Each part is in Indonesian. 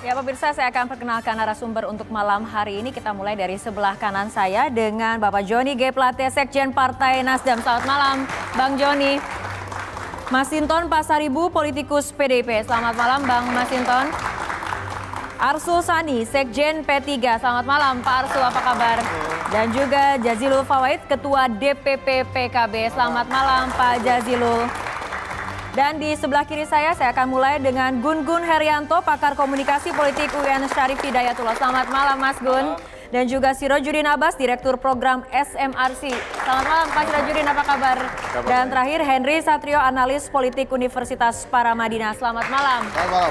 Ya pemirsa, saya akan perkenalkan narasumber untuk malam hari ini. Kita mulai dari sebelah kanan saya dengan Bapak Joni G. Plate, Sekjen Partai Nasdem. Selamat malam Bang Joni. Masinton Pasaribu, politikus PDIP. Selamat malam Bang Masinton. Arsul Sani, Sekjen P3. Selamat malam Pak Arsul, apa kabar? Dan juga Jazilul Fawait, Ketua DPP PKB. Selamat malam Pak Jazilul. Dan di sebelah kiri saya akan mulai dengan Gun Gun Herianto, pakar komunikasi politik UIN Syarif Hidayatullah. Selamat malam Mas Gun. Dan juga Sirojudin Abbas, Direktur Program SMRC. Selamat malam Pak Sirojudin, apa kabar? Dan terakhir Henry Satrio, Analis Politik Universitas Paramadina. Selamat malam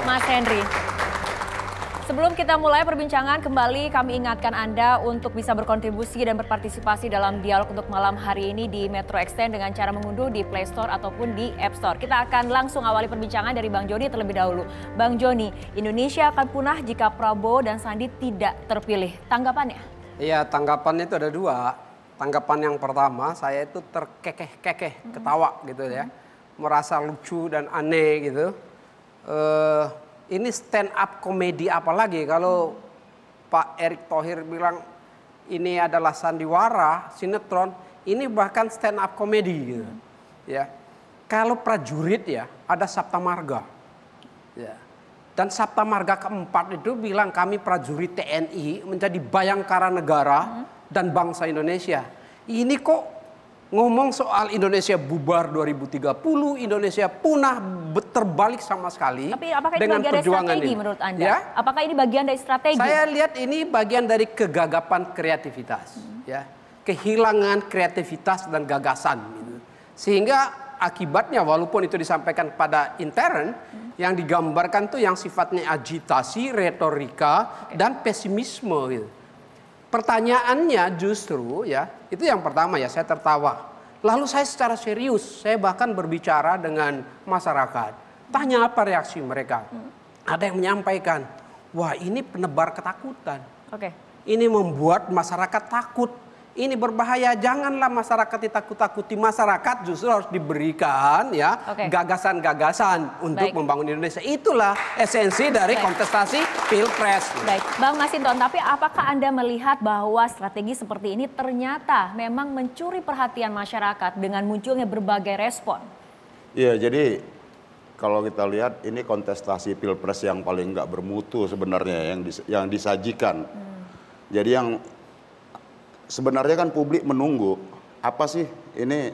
Mas Henry. Sebelum kita mulai perbincangan, kembali kami ingatkan Anda untuk bisa berkontribusi dan berpartisipasi dalam dialog untuk malam hari ini di Metro Extend dengan cara mengunduh di Play Store ataupun di App Store. Kita akan langsung awali perbincangan dari Bang Joni terlebih dahulu. Bang Joni, Indonesia akan punah jika Prabowo dan Sandi tidak terpilih. Tanggapannya? Iya, tanggapannya itu ada dua. Tanggapan yang pertama, saya itu terkekeh-kekeh, ketawa gitu ya. Merasa lucu dan aneh gitu. Ini stand up komedi apalagi kalau Pak Erick Thohir bilang ini adalah sandiwara, sinetron, ini bahkan stand up komedi gitu. Ya. Kalau prajurit ya ada Sabta Marga. Ya. Dan Sabta Marga keempat itu bilang kami prajurit TNI menjadi bayangkara negara dan bangsa Indonesia. Ini kok ngomong soal Indonesia bubar 2030, Indonesia punah, terbalik sama sekali. Tapi apakah ini dengan bagian dari strategi ini menurut Anda? Ya? Apakah ini bagian dari strategi? Saya lihat ini bagian dari kegagapan kreativitas. Ya. Kehilangan kreativitas dan gagasan. Gitu. Sehingga akibatnya walaupun itu disampaikan pada intern, yang digambarkan tuh yang sifatnya agitasi, retorika, dan pesimisme gitu. Pertanyaannya justru ya, itu yang pertama ya, saya tertawa. Lalu saya secara serius, saya bahkan berbicara dengan masyarakat. Tanya apa reaksi mereka. Ada yang menyampaikan, wah ini penebar ketakutan. Ini membuat masyarakat takut. Ini berbahaya, janganlah masyarakat ditakut-takuti. Masyarakat justru harus diberikan ya gagasan-gagasan untuk membangun Indonesia. Itulah esensi dari kontestasi Pilpres. Baik, Bang Masinton, tapi apakah Anda melihat bahwa strategi seperti ini ternyata memang mencuri perhatian masyarakat dengan munculnya berbagai respon? Iya, jadi kalau kita lihat ini kontestasi Pilpres yang paling nggak bermutu sebenarnya yang disajikan. Jadi yang sebenarnya kan publik menunggu apa sih ini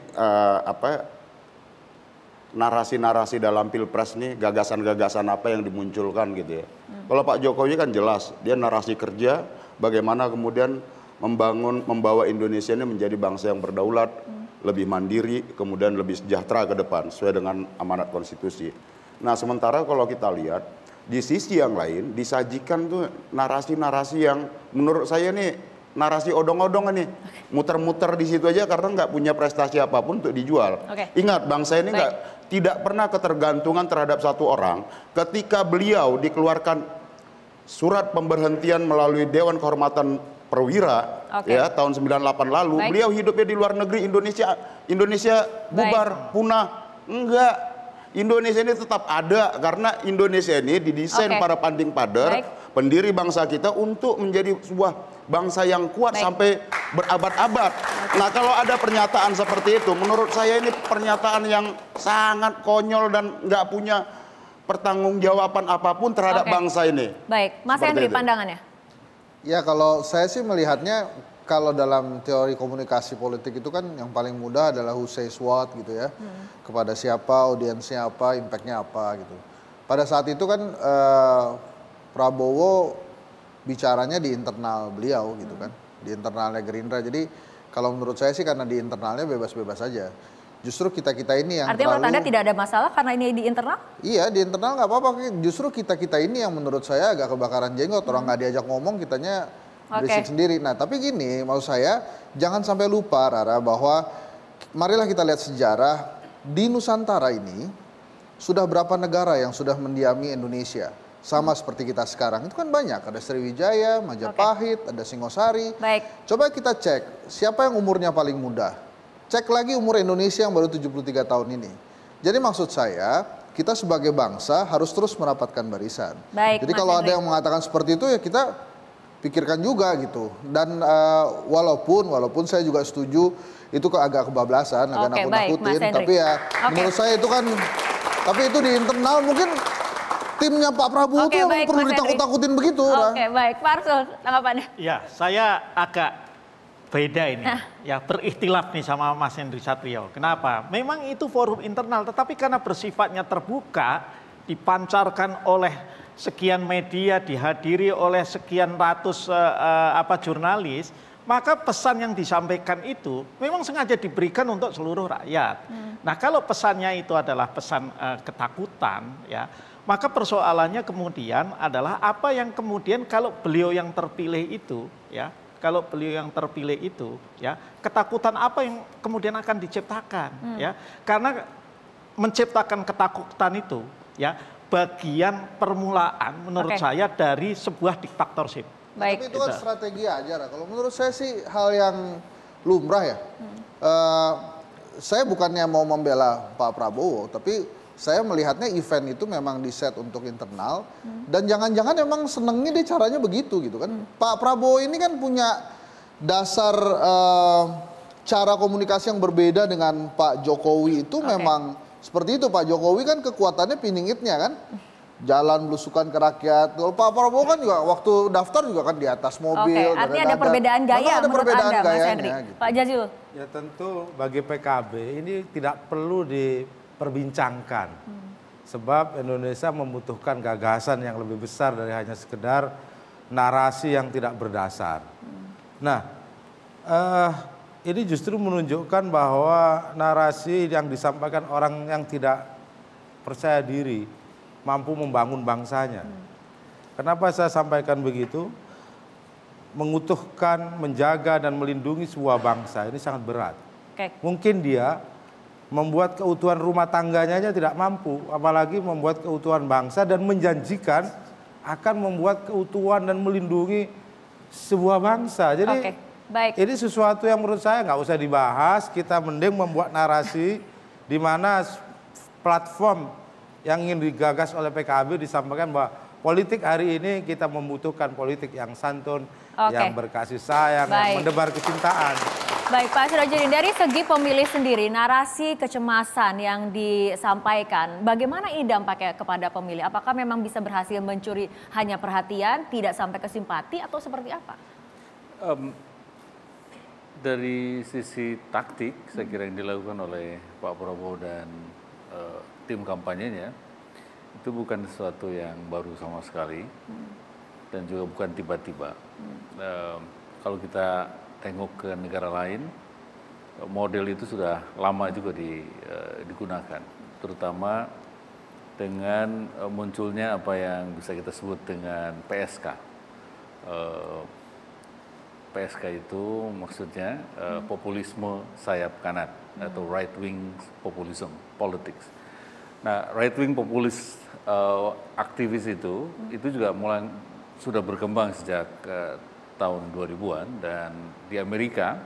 narasi-narasi dalam Pilpres nih, gagasan-gagasan apa yang dimunculkan gitu ya. Kalau Pak Jokowi kan jelas dia narasi kerja, bagaimana kemudian membawa Indonesia ini menjadi bangsa yang berdaulat, lebih mandiri, kemudian lebih sejahtera ke depan sesuai dengan amanat konstitusi. Nah sementara kalau kita lihat di sisi yang lain disajikan tuh narasi-narasi yang menurut saya nih narasi odong-odong ini, muter-muter di situ aja karena nggak punya prestasi apapun untuk dijual. Ingat, bangsa ini tidak pernah ketergantungan terhadap satu orang. Ketika beliau dikeluarkan surat pemberhentian melalui Dewan Kehormatan Perwira ya tahun 98 lalu, beliau hidupnya di luar negeri, Indonesia bubar, punah. Enggak. Indonesia ini tetap ada karena Indonesia ini didesain para panding pader, pendiri bangsa kita untuk menjadi sebuah bangsa yang kuat sampai berabad-abad. Nah kalau ada pernyataan seperti itu, menurut saya ini pernyataan yang sangat konyol dan nggak punya pertanggungjawaban apapun terhadap bangsa ini. Baik, Mas Henry pandangannya? Ya kalau saya sih melihatnya, kalau dalam teori komunikasi politik itu kan yang paling mudah adalah who says what gitu ya. Kepada siapa, audiensnya apa, impactnya apa gitu. Pada saat itu kan Prabowo bicaranya di internal beliau gitu kan. Di internalnya Gerindra. Jadi kalau menurut saya sih karena di internalnya bebas-bebas saja. Justru kita-kita ini yang artinya menurut Anda tidak ada masalah karena ini di internal? Iya, di internal nggak apa-apa. Justru kita-kita ini yang menurut saya agak kebakaran jenggot. Orang nggak diajak ngomong, kitanya berisik sendiri. Nah tapi gini, maksud saya jangan sampai lupa Rara bahwa marilah kita lihat sejarah di Nusantara ini sudah berapa negara yang sudah mendiami Indonesia sama seperti kita sekarang. Itu kan banyak, ada Sriwijaya, Majapahit, ada Singosari. Coba kita cek siapa yang umurnya paling muda. Cek lagi umur Indonesia yang baru 73 tahun ini. Jadi maksud saya kita sebagai bangsa harus terus merapatkan barisan. Baik, Jadi Mas kalau ada Henry. yang mengatakan seperti itu ya kita pikirkan juga gitu. Dan walaupun saya juga setuju itu agak kebablasan, agak Oke, baik, Mas nakut-nakutin, Henry. tapi ya Oke. menurut saya itu kan, tapi itu di internal mungkin timnya Pak Prabowo Oke, tuh emang baik, perlu Mas Henry. ditakut-takutin begitu. Oke, baik. Pak Arsul, tanggapannya. Ya, saya agak beda ini. Ya, berikhtilaf nih sama Mas Henry Satrio. Kenapa? Memang itu forum internal, tetapi karena bersifatnya terbuka, dipancarkan oleh sekian media, dihadiri oleh sekian ratus jurnalis, maka pesan yang disampaikan itu memang sengaja diberikan untuk seluruh rakyat. Nah, kalau pesannya itu adalah pesan ketakutan, ya, maka persoalannya kemudian adalah apa yang kemudian kalau beliau yang terpilih itu, ya, kalau beliau yang terpilih itu, ya, ketakutan apa yang kemudian akan diciptakan, ya, karena menciptakan ketakutan itu, ya, bagian permulaan menurut saya dari sebuah diktatorship. Baik. Tapi itu kan strategi aja, Ra. Kalau menurut saya sih hal yang lumrah ya. Saya bukannya mau membela Pak Prabowo, tapi saya melihatnya event itu memang diset untuk internal dan jangan-jangan emang senengnya dia caranya begitu gitu kan. Pak Prabowo ini kan punya dasar cara komunikasi yang berbeda dengan Pak Jokowi itu memang seperti itu. Pak Jokowi kan kekuatannya piningitnya kan. Jalan belusukan ke rakyat. Kalau Pak Prabowo kan juga waktu daftar juga kan di atas mobil. Oke, artinya ada perbedaan gaya ada menurut perbedaan Anda, Mas gayanya, Henry. gitu. Pak Jazilul. Ya tentu bagi PKB ini tidak perlu diperbincangkan. Sebab Indonesia membutuhkan gagasan yang lebih besar dari hanya sekedar narasi yang tidak berdasar. Nah, ini justru menunjukkan bahwa narasi yang disampaikan orang yang tidak percaya diri mampu membangun bangsanya. Kenapa saya sampaikan begitu? Mengutuhkan, menjaga dan melindungi sebuah bangsa ini sangat berat. Mungkin dia membuat keutuhan rumah tangganya aja tidak mampu, apalagi membuat keutuhan bangsa dan menjanjikan akan membuat keutuhan dan melindungi sebuah bangsa. Jadi ini sesuatu yang menurut saya nggak usah dibahas, kita mending membuat narasi di mana platform yang ingin digagas oleh PKB disampaikan bahwa politik hari ini kita membutuhkan politik yang santun, yang berkasih sayang, yang mendebar kecintaan. Baik Pak Sirajudin, dari segi pemilih sendiri, narasi kecemasan yang disampaikan, bagaimana ini dampaknya kepada pemilih? Apakah memang bisa berhasil mencuri hanya perhatian, tidak sampai ke simpati atau seperti apa? Dari sisi taktik, saya kira yang dilakukan oleh Pak Prabowo dan tim kampanyenya itu bukan sesuatu yang baru sama sekali dan juga bukan tiba-tiba. Kalau kita tengok ke negara lain, model itu sudah lama juga digunakan, terutama dengan munculnya apa yang bisa kita sebut dengan PSK. PSK itu maksudnya populisme sayap kanan atau right wing populism politics. Nah, right wing populis aktivis itu juga mulai sudah berkembang sejak tahun 2000-an dan di Amerika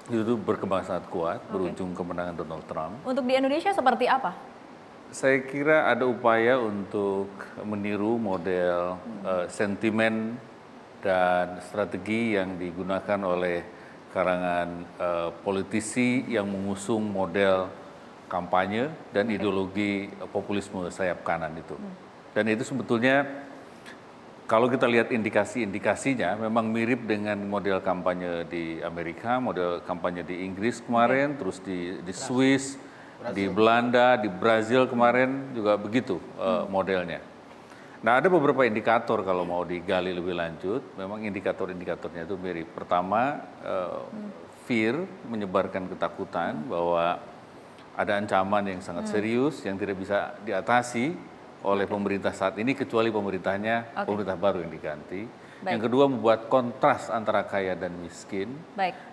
itu berkembang sangat kuat, berujung kemenangan Donald Trump. Untuk di Indonesia seperti apa? Saya kira ada upaya untuk meniru model sentimen dan strategi yang digunakan oleh karangan politisi yang mengusung model kampanye dan ideologi populisme sayap kanan itu. Dan itu sebetulnya kalau kita lihat indikasi-indikasinya memang mirip dengan model kampanye di Amerika, model kampanye di Inggris kemarin, terus di Swiss, di Belanda, di Brazil kemarin juga begitu modelnya. Nah, ada beberapa indikator kalau mau digali lebih lanjut, memang indikator-indikatornya itu mirip. Pertama, fear, menyebarkan ketakutan bahwa ada ancaman yang sangat serius yang tidak bisa diatasi oleh pemerintah saat ini kecuali pemerintahnya pemerintah baru yang diganti. Yang kedua, membuat kontras antara kaya dan miskin.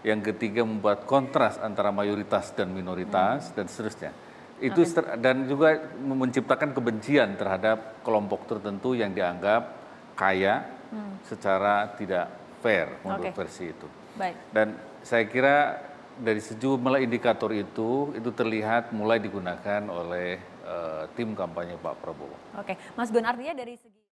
Yang ketiga, membuat kontras antara mayoritas dan minoritas dan seterusnya. Itu dan juga menciptakan kebencian terhadap kelompok tertentu yang dianggap kaya secara tidak fair menurut versi itu. Dan saya kira dari sejumlah indikator itu terlihat mulai digunakan oleh tim kampanye Pak Prabowo. Oke, Mas Gun, artinya dari segi